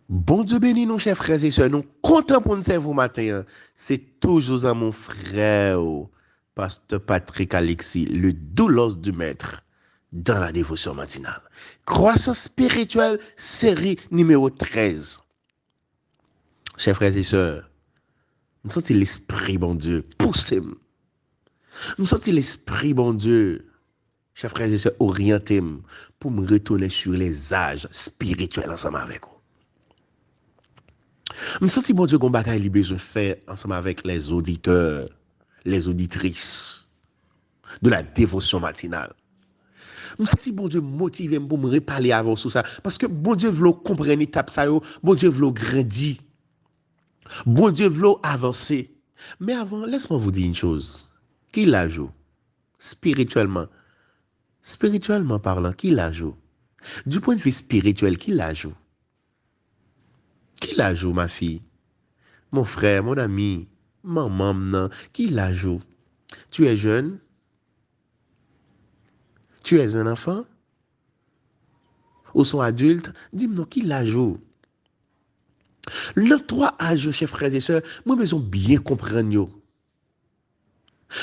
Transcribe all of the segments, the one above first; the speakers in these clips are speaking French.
Bon Dieu béni nous, chers frères et sœurs, nous content pour nous servir au matin. C'est toujours à mon frère, Pasteur Patrick Alexis, le doulos du maître, dans la dévotion matinale. Croissance spirituelle, série numéro 13. Chers frères et sœurs, nous sentons l'esprit, bon Dieu, poussez. Nous sentons l'esprit, bon Dieu, chers frères et sœurs, orientés pour me retourner sur les âges spirituels ensemble avec vous. Je sens que bon Dieu, qu'on bagaille li besoin faire ensemble avec les auditeurs, les auditrices de la dévotion matinale. Je sens que bon Dieu motive pour me reparler avant sur ça. Parce que bon Dieu veut comprendre l'étape ça, bon Dieu veut grandir, bon Dieu veut avancer. Mais avant, laisse-moi vous dire une chose. Qui la joue? Spirituellement. Spirituellement parlant, qui la joue? Du point de vue spirituel, qui la joue? Qui la joue, ma fille? Mon frère, mon ami, maman, non, qui la joue? Tu es jeune? Tu es un enfant? Ou sont adultes? Dis-moi qui la joue? Le trois âges, chers frères et sœurs, moi, besoin bien comprendre yo.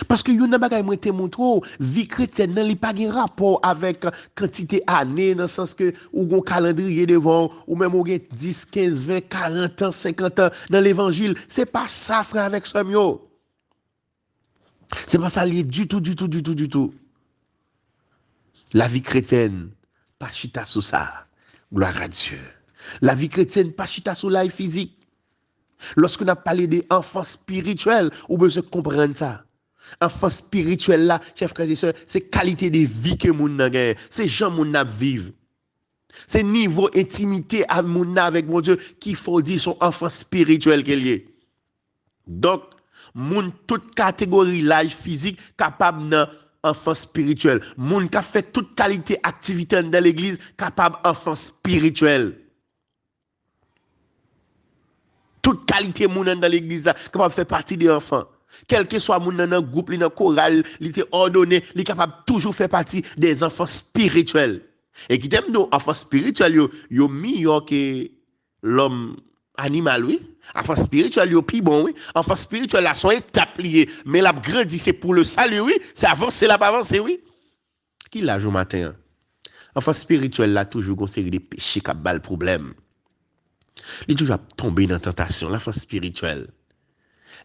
Parce que yon nan bagay mwen te montre, vie chrétienne nan li pa gen rapport avec quantité année, dans le sens que ou gon calendrier devant, ou même ou gen 10, 15, 20, 40 ans, 50 ans dans l'évangile. C'est pas ça, frère, avec ça, yo. C'est pas ça lié du tout, du tout, du tout, du tout. La vie chrétienne, pas chita sous ça. Gloire à Dieu. La vie chrétienne, pas chita sous la vie physique. Lorsqu'on a parlé des enfants spirituels, on peut se comprendre ça. Enfant spirituel là, chers frères et sœurs, c'est qualité de vie que moun nan gen. C'est gens moun nan vivre. C'est niveau intimité à moun nan avec mon Dieu qu'il faut dire son enfant spirituel qu'il est. Donc, moun toute catégorie l'âge physique capable nan enfant spirituel. Moun qui fait toute qualité activité dans l'église capable enfant spirituel. Toute qualité moun dans l'église capable faire partie des enfants. Quel que soit moun dans un groupe, dans chorale, il est ordonné, il est capable toujours faire partie des enfants spirituels. Et qui t'aime nous enfants spirituels yo meilleur que l'homme animal, oui. Enfant spirituel yo plus bon, oui. Enfant spirituel là son étape liée, mais la grandi c'est pour le salut, oui. C'est avancer là, pas avancer, oui. Qui l'a jour matin? Enfant spirituel là toujours une série de péchés qui a le problème. Il est toujours tombé dans la tentation, l'enfant spirituel.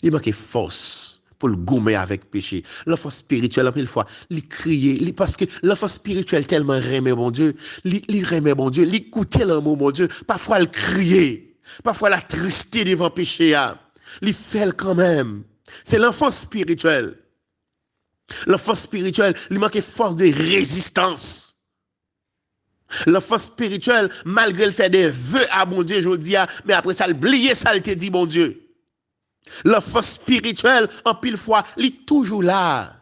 Il manque force pour le gommer avec péché. L'enfant spirituel, après une fois, il criait, parce que l'enfant spirituel tellement remet bon Dieu, il remet bon Dieu, il écoutait l'amour bon Dieu, parfois il criait, parfois la tristé devant péché, il fait quand même. C'est l'enfant spirituel. L'enfant spirituel, il manque force de résistance. L'enfant spirituel, malgré le fait des vœux à bon Dieu, je dis, mais après ça, il oublié ça, il te dit bon Dieu. L'enfant spirituel, en pile fois, il est toujours là.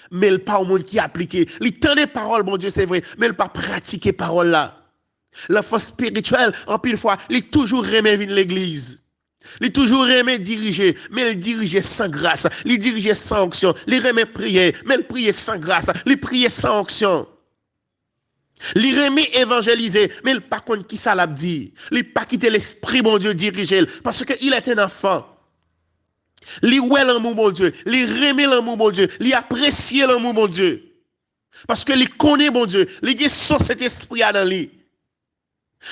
Mais il n'est pas au monde qui applique. Il tend des paroles, bon Dieu, c'est vrai, mais il pas pratiquer paroles là. L'enfant spirituel, en pile fois, il est toujours remet l'église. Il est toujours remet diriger, mais il dirige sans grâce. Il dirige sans onction. Il remet prier, mais il prie sans grâce. Il prie sans onction. Il remet évangéliser, mais il par contre qui ça l'a dit. Il pas quitter l'esprit, bon Dieu, diriger. Parce qu'il est un enfant. Li ouais l'amour mon Dieu, li remet l'amour mon Dieu, li apprécie l'amour mon Dieu. Parce que li connaît mon Dieu, li gen son cet esprit dans lui.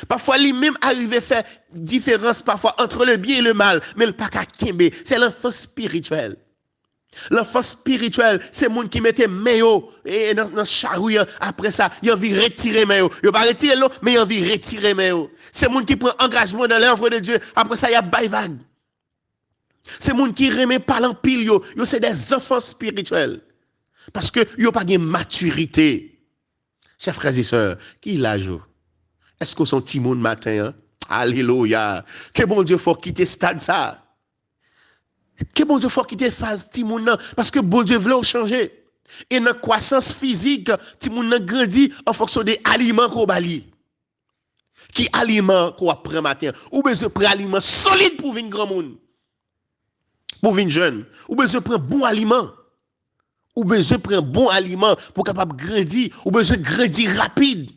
Parfois li même arrive à faire différence parfois entre le bien et le mal, mais le pas qu'à kembe, c'est l'enfant spirituel. L'enfant spirituel, c'est moun qui mettait mayo et dans charou après ça, il a envie de retirer mayo. Il pas retirer l'eau, mais il a envie de retirer mayo. C'est moun qui prend engagement dans l'œuvre de Dieu, après ça il y a bail vague. C'est moun qui remet pas l'empile yo c'est des enfants spirituels. Parce que yo pas de maturité. Chers frères et sœurs, qui l'a joué? Est-ce qu'on sont petit monde matin? Hein? Alléluia. Que bon Dieu faut quitter stade ça. Que bon Dieu faut quitter phase petit monde parce que bon Dieu veut changer. Et dans croissance physique, petit monde grandit en fonction des aliments qu'on bali. Qui aliments qu'on prend matin ou besoin prendre aliments solides pour venir grand monde. Pour venir jeune, ou besoin prendre bon aliment. Ou besoin prendre bon aliment pour capable grandir, ou besoin grandir rapide.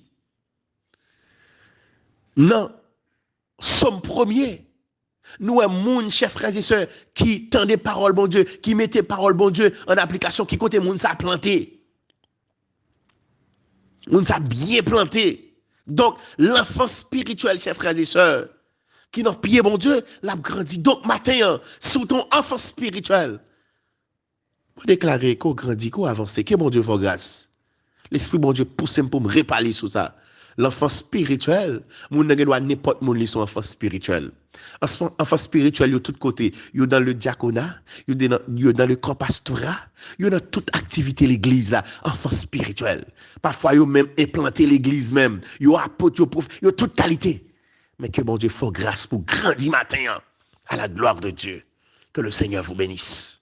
Non. Somme premier. Nous, un monde, chers frères et sœurs, qui tendait parole, bon Dieu, qui mettait parole, bon Dieu, en application, qui côté monde ça planté. Monde ça bien planté. Donc, l'enfant spirituel, chers frères et sœurs, qui n'a pied, bon Dieu, l'a grandi. Donc, matin, sous ton enfant spirituel, vous déclarez qu'on grandit, qu'on avance, que bon Dieu fasse grâce. L'esprit, bon Dieu, pousse pour me réparer sur ça. L'enfant spirituel, moun ne doit n'importe moun li son enfant spirituel. Enfant spirituel, yo tout côté, yo dans le diaconat, yo dans le corps pastorat, yo dans toute activité l'église là, enfant spirituel. Parfois yo même implanté l'église même, yo apôtre, yo prof, yo toute qualité. Mais que bon Dieu fasse grâce pour grandir matin à la gloire de Dieu. Que le Seigneur vous bénisse.